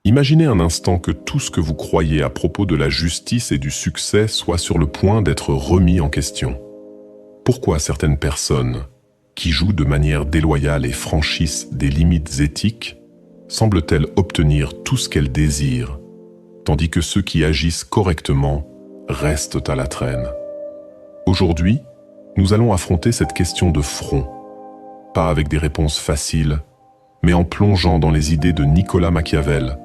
Imaginez un instant que tout ce que vous croyez à propos de la justice et du succès soit sur le point d'être remis en question. Pourquoi certaines personnes, qui jouent de manière déloyale et franchissent des limites éthiques, semblent-elles obtenir tout ce qu'elles désirent, tandis que ceux qui agissent correctement restent à la traîne? Aujourd'hui, nous allons affronter cette question de front, pas avec des réponses faciles, mais en plongeant dans les idées de Nicolas Machiavel,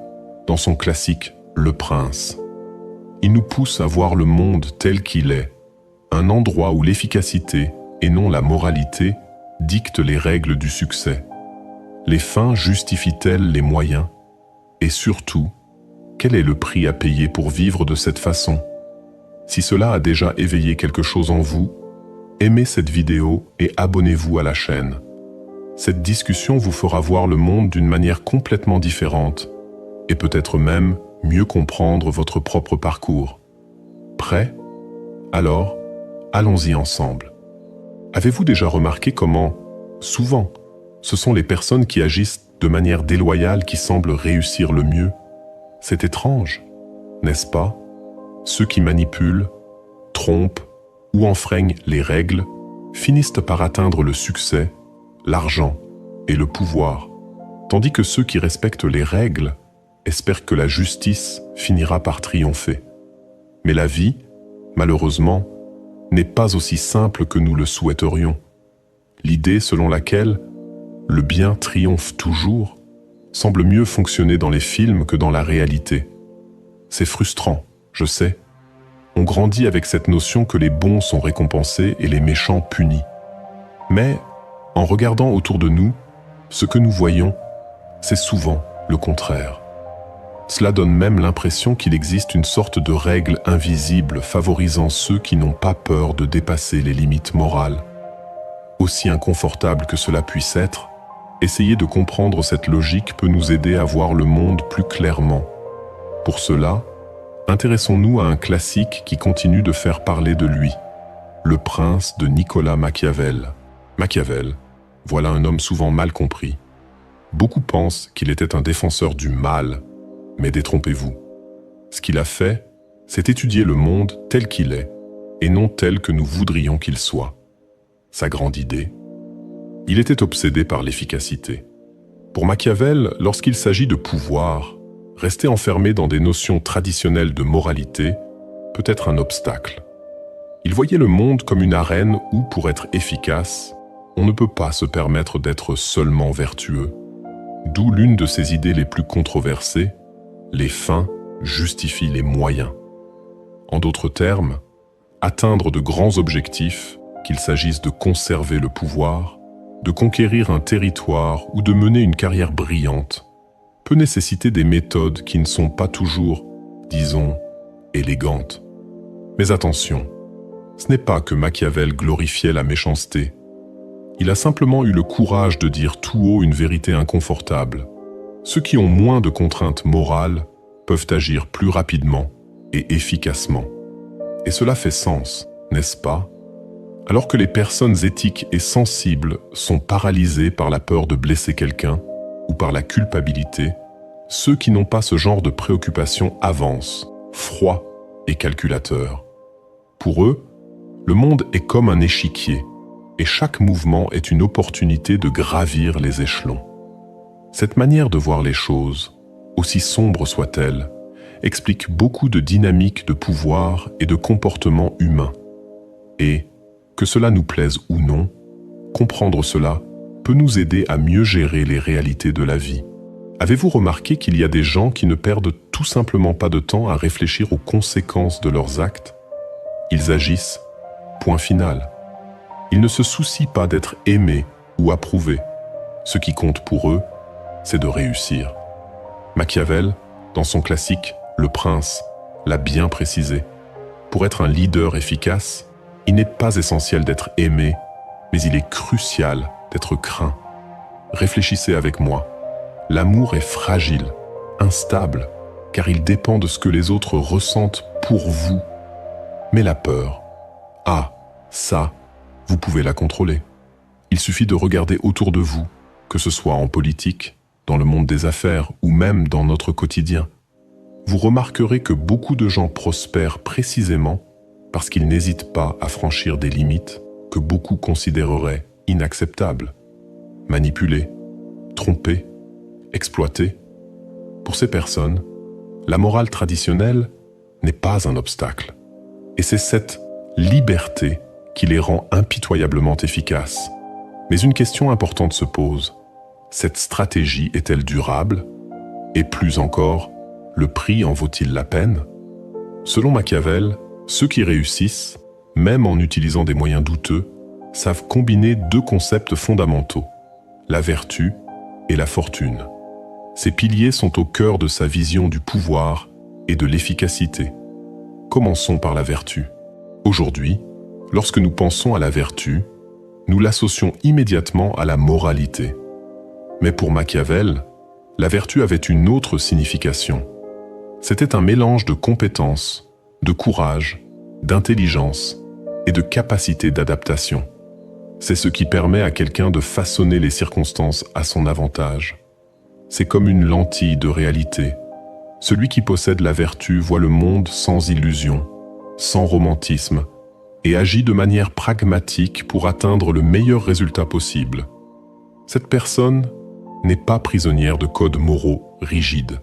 dans son classique « Le Prince ». Il nous pousse à voir le monde tel qu'il est, un endroit où l'efficacité, et non la moralité, dicte les règles du succès. Les fins justifient-elles les moyens? Et surtout, quel est le prix à payer pour vivre de cette façon? Si cela a déjà éveillé quelque chose en vous, aimez cette vidéo et abonnez-vous à la chaîne. Cette discussion vous fera voir le monde d'une manière complètement différente et peut-être même mieux comprendre votre propre parcours. Prêt? Alors, allons-y ensemble. Avez-vous déjà remarqué comment, souvent, ce sont les personnes qui agissent de manière déloyale qui semblent réussir le mieux? C'est étrange, n'est-ce pas? Ceux qui manipulent, trompent ou enfreignent les règles finissent par atteindre le succès, l'argent et le pouvoir, tandis que ceux qui respectent les règles espèrent que la justice finira par triompher. Mais la vie, malheureusement, n'est pas aussi simple que nous le souhaiterions. L'idée selon laquelle le bien triomphe toujours semble mieux fonctionner dans les films que dans la réalité. C'est frustrant, je sais. On grandit avec cette notion que les bons sont récompensés et les méchants punis. Mais, en regardant autour de nous, ce que nous voyons, c'est souvent le contraire. Cela donne même l'impression qu'il existe une sorte de règle invisible favorisant ceux qui n'ont pas peur de dépasser les limites morales. Aussi inconfortable que cela puisse être, essayer de comprendre cette logique peut nous aider à voir le monde plus clairement. Pour cela, intéressons-nous à un classique qui continue de faire parler de lui, Le Prince de Nicolas Machiavel. Machiavel, voilà un homme souvent mal compris. Beaucoup pensent qu'il était un défenseur du mal, mais détrompez-vous. Ce qu'il a fait, c'est étudier le monde tel qu'il est, et non tel que nous voudrions qu'il soit. Sa grande idée? Il était obsédé par l'efficacité. Pour Machiavel, lorsqu'il s'agit de pouvoir, rester enfermé dans des notions traditionnelles de moralité peut être un obstacle. Il voyait le monde comme une arène où, pour être efficace, on ne peut pas se permettre d'être seulement vertueux. D'où l'une de ses idées les plus controversées: les fins justifient les moyens. En d'autres termes, atteindre de grands objectifs, qu'il s'agisse de conserver le pouvoir, de conquérir un territoire ou de mener une carrière brillante, peut nécessiter des méthodes qui ne sont pas toujours, disons, élégantes. Mais attention, ce n'est pas que Machiavel glorifiait la méchanceté. Il a simplement eu le courage de dire tout haut une vérité inconfortable. Ceux qui ont moins de contraintes morales peuvent agir plus rapidement et efficacement. Et cela fait sens, n'est-ce pas? Alors que les personnes éthiques et sensibles sont paralysées par la peur de blesser quelqu'un ou par la culpabilité, ceux qui n'ont pas ce genre de préoccupation avancent, froids et calculateurs. Pour eux, le monde est comme un échiquier, et chaque mouvement est une opportunité de gravir les échelons. Cette manière de voir les choses, aussi sombre soit-elle, explique beaucoup de dynamiques de pouvoir et de comportement humain. Et, que cela nous plaise ou non, comprendre cela peut nous aider à mieux gérer les réalités de la vie. Avez-vous remarqué qu'il y a des gens qui ne perdent tout simplement pas de temps à réfléchir aux conséquences de leurs actes? Ils agissent, point final. Ils ne se soucient pas d'être aimés ou approuvés. Ce qui compte pour eux, c'est de réussir. Machiavel, dans son classique « Le Prince », l'a bien précisé. Pour être un leader efficace, il n'est pas essentiel d'être aimé, mais il est crucial d'être craint. Réfléchissez avec moi. L'amour est fragile, instable, car il dépend de ce que les autres ressentent pour vous. Mais la peur, ça, vous pouvez la contrôler. Il suffit de regarder autour de vous, que ce soit en politique, dans le monde des affaires ou même dans notre quotidien, vous remarquerez que beaucoup de gens prospèrent précisément parce qu'ils n'hésitent pas à franchir des limites que beaucoup considéreraient inacceptables. Manipuler, tromper, exploiter. Pour ces personnes, la morale traditionnelle n'est pas un obstacle. Et c'est cette liberté qui les rend impitoyablement efficaces. Mais une question importante se pose. Cette stratégie est-elle durable? Et plus encore, le prix en vaut-il la peine? Selon Machiavel, ceux qui réussissent, même en utilisant des moyens douteux, savent combiner deux concepts fondamentaux, la vertu et la fortune. Ces piliers sont au cœur de sa vision du pouvoir et de l'efficacité. Commençons par la vertu. Aujourd'hui, lorsque nous pensons à la vertu, nous l'associons immédiatement à la moralité. Mais pour Machiavel, la vertu avait une autre signification. C'était un mélange de compétences, de courage, d'intelligence et de capacité d'adaptation. C'est ce qui permet à quelqu'un de façonner les circonstances à son avantage. C'est comme une lentille de réalité. Celui qui possède la vertu voit le monde sans illusion, sans romantisme, et agit de manière pragmatique pour atteindre le meilleur résultat possible. Cette personne n'est pas prisonnière de codes moraux rigides.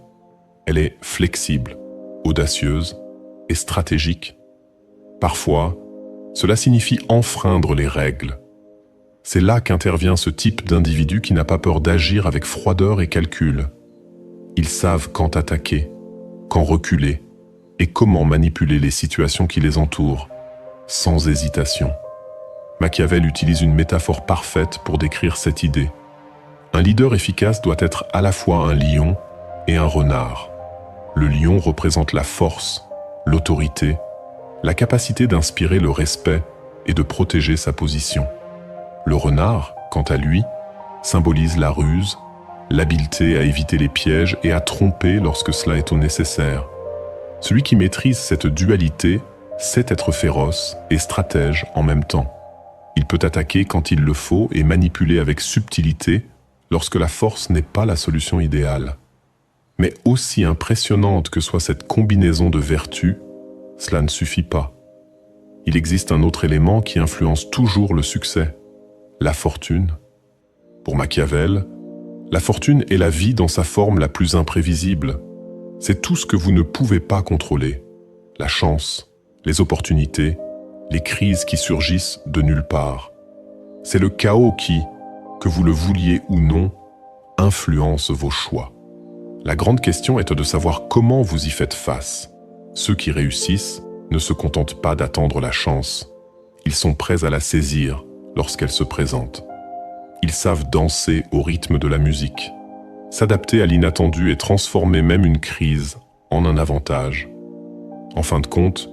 Elle est flexible, audacieuse et stratégique. Parfois, cela signifie enfreindre les règles. C'est là qu'intervient ce type d'individu qui n'a pas peur d'agir avec froideur et calcul. Ils savent quand attaquer, quand reculer et comment manipuler les situations qui les entourent, sans hésitation. Machiavel utilise une métaphore parfaite pour décrire cette idée. Un leader efficace doit être à la fois un lion et un renard. Le lion représente la force, l'autorité, la capacité d'inspirer le respect et de protéger sa position. Le renard, quant à lui, symbolise la ruse, l'habileté à éviter les pièges et à tromper lorsque cela est nécessaire. Celui qui maîtrise cette dualité sait être féroce et stratège en même temps. Il peut attaquer quand il le faut et manipuler avec subtilité lorsque la force n'est pas la solution idéale. Mais aussi impressionnante que soit cette combinaison de vertus, cela ne suffit pas. Il existe un autre élément qui influence toujours le succès, la fortune. Pour Machiavel, la fortune est la vie dans sa forme la plus imprévisible. C'est tout ce que vous ne pouvez pas contrôler. La chance, les opportunités, les crises qui surgissent de nulle part. C'est le chaos qui, que vous le vouliez ou non, influence vos choix. La grande question est de savoir comment vous y faites face. Ceux qui réussissent ne se contentent pas d'attendre la chance. Ils sont prêts à la saisir lorsqu'elle se présente. Ils savent danser au rythme de la musique, s'adapter à l'inattendu et transformer même une crise en un avantage. En fin de compte,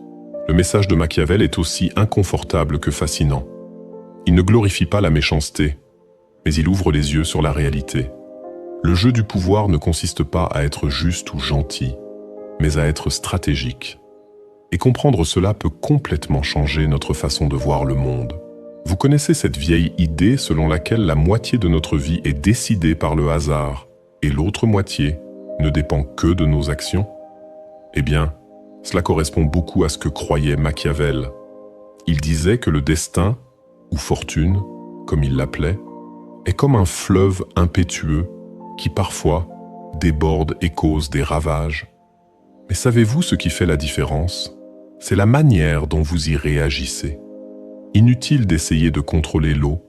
le message de Machiavel est aussi inconfortable que fascinant. Il ne glorifie pas la méchanceté, mais il ouvre les yeux sur la réalité. Le jeu du pouvoir ne consiste pas à être juste ou gentil, mais à être stratégique. Et comprendre cela peut complètement changer notre façon de voir le monde. Vous connaissez cette vieille idée selon laquelle la moitié de notre vie est décidée par le hasard et l'autre moitié ne dépend que de nos actions? Eh bien, cela correspond beaucoup à ce que croyait Machiavel. Il disait que le destin, ou fortune, comme il l'appelait, est comme un fleuve impétueux qui parfois déborde et cause des ravages. Mais savez-vous ce qui fait la différence? C'est la manière dont vous y réagissez. Inutile d'essayer de contrôler l'eau.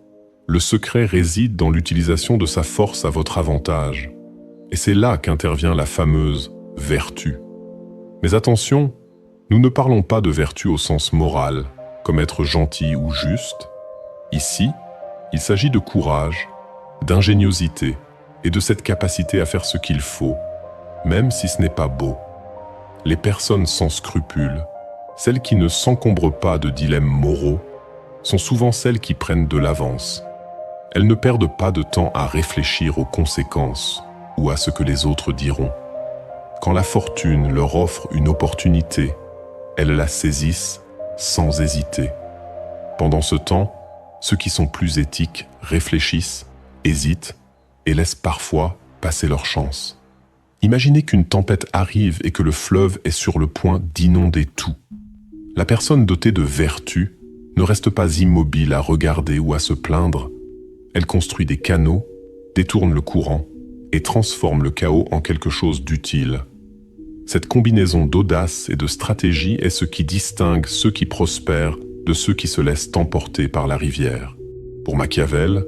Le secret réside dans l'utilisation de sa force à votre avantage. Et c'est là qu'intervient la fameuse vertu. Mais attention, nous ne parlons pas de vertu au sens moral, comme être gentil ou juste. Ici, il s'agit de courage, d'ingéniosité et de cette capacité à faire ce qu'il faut, même si ce n'est pas beau. Les personnes sans scrupules, celles qui ne s'encombrent pas de dilemmes moraux, sont souvent celles qui prennent de l'avance. Elles ne perdent pas de temps à réfléchir aux conséquences ou à ce que les autres diront. Quand la fortune leur offre une opportunité, elles la saisissent sans hésiter. Pendant ce temps, ceux qui sont plus éthiques réfléchissent, hésitent et laissent parfois passer leur chance. Imaginez qu'une tempête arrive et que le fleuve est sur le point d'inonder tout. La personne dotée de vertu ne reste pas immobile à regarder ou à se plaindre. Elle construit des canaux, détourne le courant et transforme le chaos en quelque chose d'utile. Cette combinaison d'audace et de stratégie est ce qui distingue ceux qui prospèrent de ceux qui se laissent emporter par la rivière. Pour Machiavel,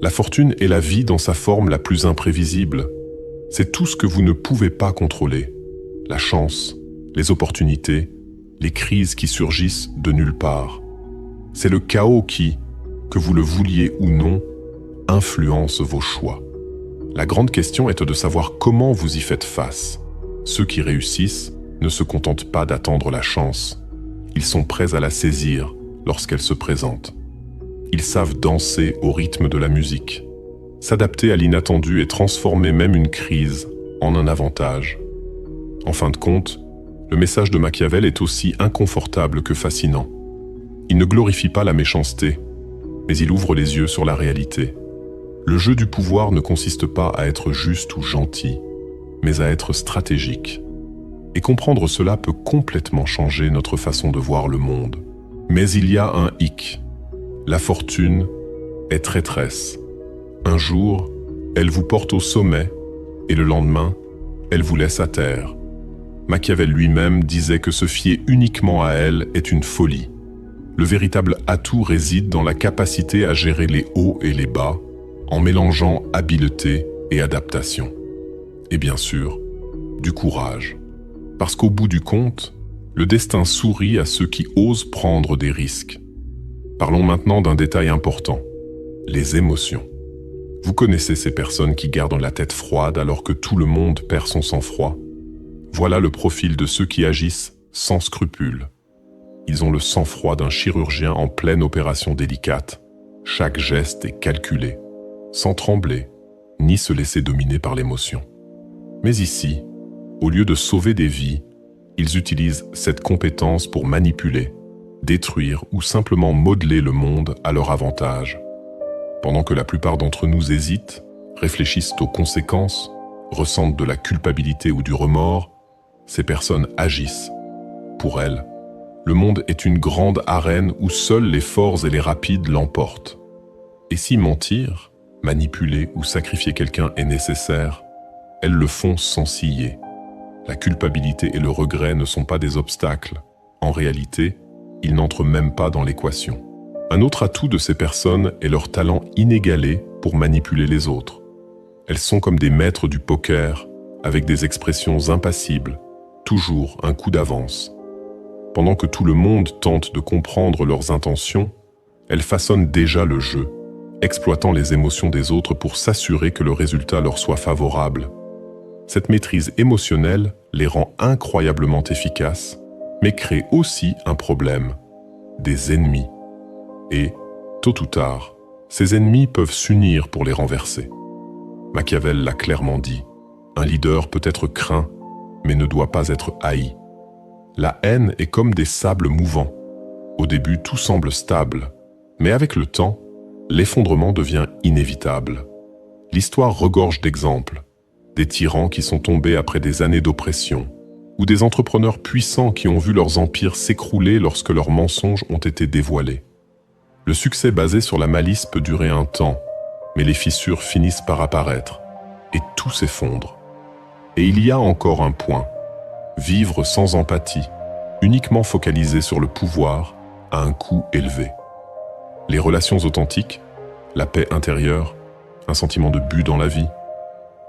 la fortune est la vie dans sa forme la plus imprévisible. C'est tout ce que vous ne pouvez pas contrôler. La chance, les opportunités, les crises qui surgissent de nulle part. C'est le chaos qui, que vous le vouliez ou non, influence vos choix. La grande question est de savoir comment vous y faites face. Ceux qui réussissent ne se contentent pas d'attendre la chance. Ils sont prêts à la saisir lorsqu'elle se présente. Ils savent danser au rythme de la musique, s'adapter à l'inattendu et transformer même une crise en un avantage. En fin de compte, le message de Machiavel est aussi inconfortable que fascinant. Il ne glorifie pas la méchanceté, mais il ouvre les yeux sur la réalité. Le jeu du pouvoir ne consiste pas à être juste ou gentil, mais à être stratégique. Et comprendre cela peut complètement changer notre façon de voir le monde. Mais il y a un hic. La fortune est traîtresse. Un jour, elle vous porte au sommet, et le lendemain, elle vous laisse à terre. Machiavel lui-même disait que se fier uniquement à elle est une folie. Le véritable atout réside dans la capacité à gérer les hauts et les bas, en mélangeant habileté et adaptation. Et bien sûr, du courage. Parce qu'au bout du compte, le destin sourit à ceux qui osent prendre des risques. Parlons maintenant d'un détail important, les émotions. Vous connaissez ces personnes qui gardent la tête froide alors que tout le monde perd son sang-froid. Voilà le profil de ceux qui agissent sans scrupule. Ils ont le sang-froid d'un chirurgien en pleine opération délicate. Chaque geste est calculé, sans trembler, ni se laisser dominer par l'émotion. Mais ici, au lieu de sauver des vies, ils utilisent cette compétence pour manipuler, détruire ou simplement modeler le monde à leur avantage. Pendant que la plupart d'entre nous hésitent, réfléchissent aux conséquences, ressentent de la culpabilité ou du remords, ces personnes agissent. Pour elles, le monde est une grande arène où seuls les forts et les rapides l'emportent. Et si mentir, manipuler ou sacrifier quelqu'un est nécessaire, elles le font sans ciller. La culpabilité et le regret ne sont pas des obstacles. En réalité, ils n'entrent même pas dans l'équation. Un autre atout de ces personnes est leur talent inégalé pour manipuler les autres. Elles sont comme des maîtres du poker, avec des expressions impassibles, toujours un coup d'avance. Pendant que tout le monde tente de comprendre leurs intentions, elles façonnent déjà le jeu, exploitant les émotions des autres pour s'assurer que le résultat leur soit favorable. Cette maîtrise émotionnelle les rend incroyablement efficaces, mais crée aussi un problème, des ennemis. Et, tôt ou tard, ces ennemis peuvent s'unir pour les renverser. Machiavel l'a clairement dit, un leader peut être craint, mais ne doit pas être haï. La haine est comme des sables mouvants. Au début, tout semble stable, mais avec le temps, l'effondrement devient inévitable. L'histoire regorge d'exemples. Des tyrans qui sont tombés après des années d'oppression, ou des entrepreneurs puissants qui ont vu leurs empires s'écrouler lorsque leurs mensonges ont été dévoilés. Le succès basé sur la malice peut durer un temps, mais les fissures finissent par apparaître, et tout s'effondre. Et il y a encore un point, vivre sans empathie, uniquement focalisé sur le pouvoir, à un coût élevé. Les relations authentiques, la paix intérieure, un sentiment de but dans la vie,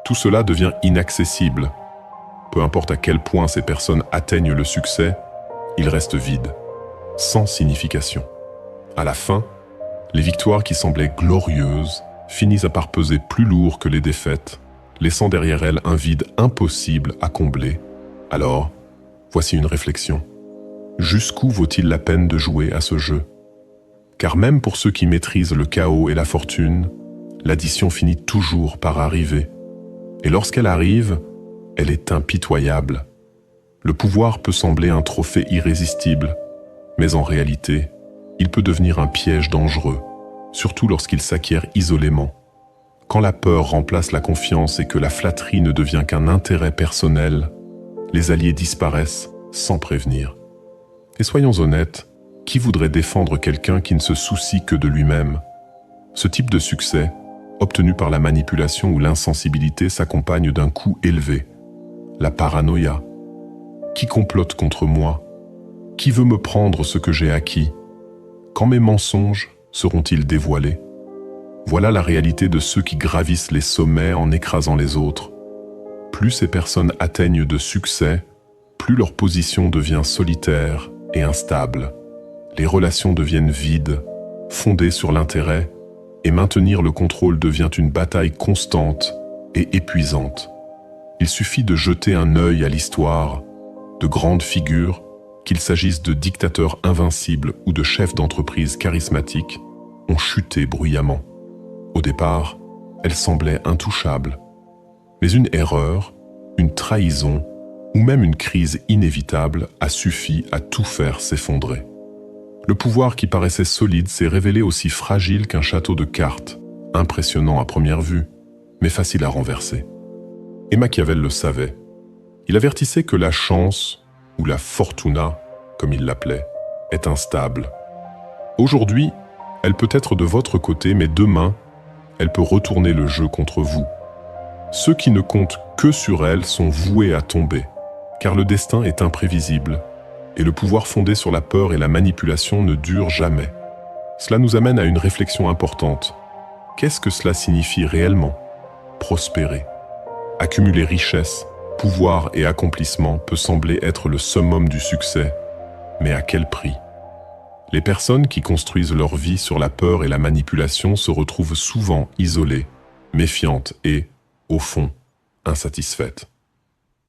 tout cela devient inaccessible. Peu importe à quel point ces personnes atteignent le succès, ils restent vides, sans signification. À la fin, les victoires qui semblaient glorieuses finissent par peser plus lourd que les défaites, laissant derrière elles un vide impossible à combler. Alors, voici une réflexion. Jusqu'où vaut-il la peine de jouer à ce jeu ? Car même pour ceux qui maîtrisent le chaos et la fortune, l'addition finit toujours par arriver. Et lorsqu'elle arrive, elle est impitoyable. Le pouvoir peut sembler un trophée irrésistible, mais en réalité, il peut devenir un piège dangereux, surtout lorsqu'il s'acquiert isolément. Quand la peur remplace la confiance et que la flatterie ne devient qu'un intérêt personnel, les alliés disparaissent sans prévenir. Et soyons honnêtes, qui voudrait défendre quelqu'un qui ne se soucie que de lui-même? Ce type de succès, obtenu par la manipulation ou l'insensibilité, s'accompagne d'un coût élevé. La paranoïa. Qui complote contre moi? Qui veut me prendre ce que j'ai acquis? Quand mes mensonges seront-ils dévoilés? Voilà la réalité de ceux qui gravissent les sommets en écrasant les autres. Plus ces personnes atteignent de succès, plus leur position devient solitaire et instable. Les relations deviennent vides, fondées sur l'intérêt, et maintenir le contrôle devient une bataille constante et épuisante. Il suffit de jeter un œil à l'histoire de grandes figures, qu'il s'agisse de dictateurs invincibles ou de chefs d'entreprise charismatiques, ont chuté bruyamment. Au départ, elles semblaient intouchables. Mais une erreur, une trahison ou même une crise inévitable a suffi à tout faire s'effondrer. Le pouvoir qui paraissait solide s'est révélé aussi fragile qu'un château de cartes, impressionnant à première vue, mais facile à renverser. Et Machiavel le savait. Il avertissait que la chance, ou la fortuna, comme il l'appelait, est instable. Aujourd'hui, elle peut être de votre côté, mais demain, elle peut retourner le jeu contre vous. Ceux qui ne comptent que sur elle sont voués à tomber, car le destin est imprévisible, et le pouvoir fondé sur la peur et la manipulation ne dure jamais. Cela nous amène à une réflexion importante. Qu'est-ce que cela signifie réellement? Prospérer. Accumuler richesse, pouvoir et accomplissement peut sembler être le summum du succès, mais à quel prix? Les personnes qui construisent leur vie sur la peur et la manipulation se retrouvent souvent isolées, méfiantes et, au fond, insatisfaites.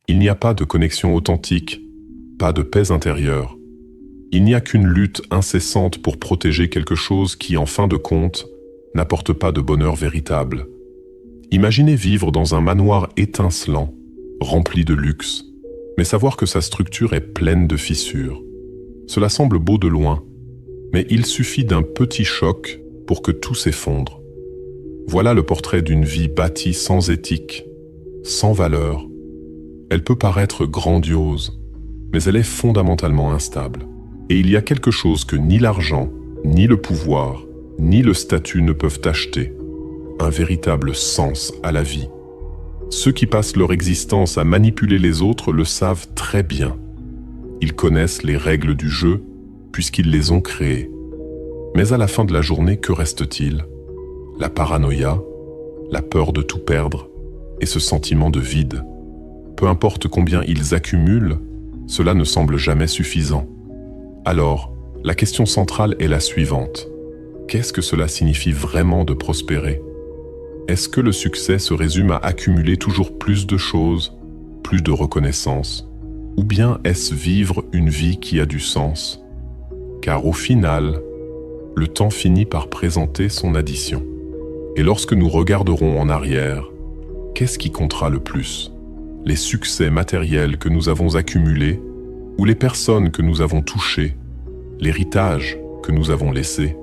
Il n'y a pas de connexion authentique, pas de paix intérieure. Il n'y a qu'une lutte incessante pour protéger quelque chose qui, en fin de compte, n'apporte pas de bonheur véritable. Imaginez vivre dans un manoir étincelant, rempli de luxe, mais savoir que sa structure est pleine de fissures. Cela semble beau de loin, mais il suffit d'un petit choc pour que tout s'effondre. Voilà le portrait d'une vie bâtie sans éthique, sans valeur. Elle peut paraître grandiose, mais elle est fondamentalement instable. Et il y a quelque chose que ni l'argent, ni le pouvoir, ni le statut ne peuvent acheter. Un véritable sens à la vie. Ceux qui passent leur existence à manipuler les autres le savent très bien. Ils connaissent les règles du jeu, puisqu'ils les ont créées. Mais à la fin de la journée, que reste-t-il? La paranoïa, la peur de tout perdre, et ce sentiment de vide. Peu importe combien ils accumulent, cela ne semble jamais suffisant. Alors, la question centrale est la suivante. Qu'est-ce que cela signifie vraiment de prospérer? Est-ce que le succès se résume à accumuler toujours plus de choses, plus de reconnaissance? Ou bien est-ce vivre une vie qui a du sens? Car au final, le temps finit par présenter son addition. Et lorsque nous regarderons en arrière, qu'est-ce qui comptera le plus? Les succès matériels que nous avons accumulés ou les personnes que nous avons touchées, l'héritage que nous avons laissé?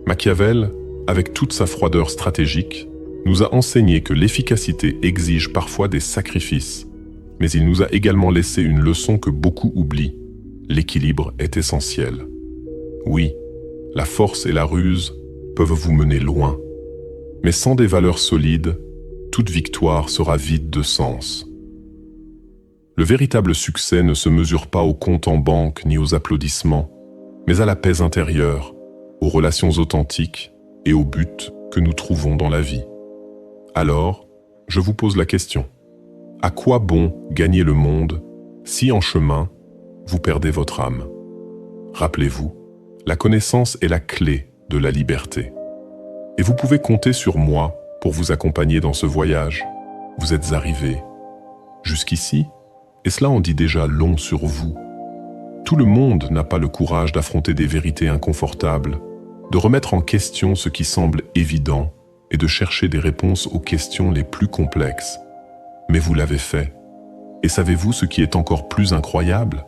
Machiavel, avec toute sa froideur stratégique, nous a enseigné que l'efficacité exige parfois des sacrifices, mais il nous a également laissé une leçon que beaucoup oublient. L'équilibre est essentiel. Oui, la force et la ruse peuvent vous mener loin, mais sans des valeurs solides, toute victoire sera vide de sens. Le véritable succès ne se mesure pas au compte en banque ni aux applaudissements, mais à la paix intérieure, aux relations authentiques et au but que nous trouvons dans la vie. Alors, je vous pose la question. À quoi bon gagner le monde si en chemin, vous perdez votre âme? Rappelez-vous, la connaissance est la clé de la liberté. Et vous pouvez compter sur moi pour vous accompagner dans ce voyage. Vous êtes arrivés jusqu'ici, et cela en dit déjà long sur vous. Tout le monde n'a pas le courage d'affronter des vérités inconfortables, de remettre en question ce qui semble évident et de chercher des réponses aux questions les plus complexes. Mais vous l'avez fait. Et savez-vous ce qui est encore plus incroyable?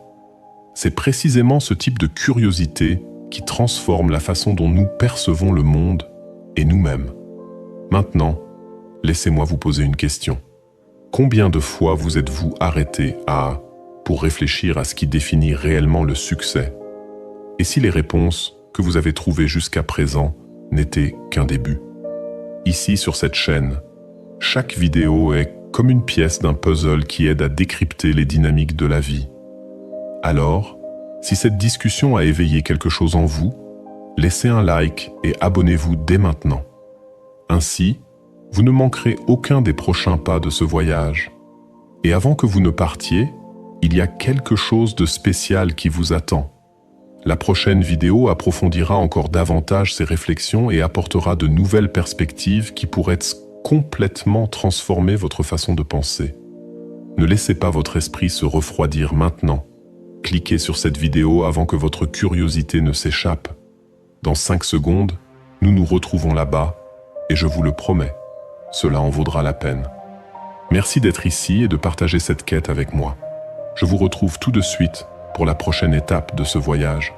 C'est précisément ce type de curiosité qui transforme la façon dont nous percevons le monde et nous-mêmes. Maintenant, laissez-moi vous poser une question. Combien de fois vous êtes-vous arrêté pour réfléchir à ce qui définit réellement le succès? Et si les réponses que vous avez trouvées jusqu'à présent n'étaient qu'un début? Ici, sur cette chaîne, chaque vidéo est comme une pièce d'un puzzle qui aide à décrypter les dynamiques de la vie. Alors, si cette discussion a éveillé quelque chose en vous, laissez un like et abonnez-vous dès maintenant. Ainsi, vous ne manquerez aucun des prochains pas de ce voyage. Et avant que vous ne partiez, il y a quelque chose de spécial qui vous attend. La prochaine vidéo approfondira encore davantage ces réflexions et apportera de nouvelles perspectives qui pourraient complètement transformer votre façon de penser. Ne laissez pas votre esprit se refroidir maintenant. Cliquez sur cette vidéo avant que votre curiosité ne s'échappe. Dans 5 secondes, nous nous retrouvons là-bas, et je vous le promets, cela en vaudra la peine. Merci d'être ici et de partager cette quête avec moi. Je vous retrouve tout de suite pour la prochaine étape de ce voyage.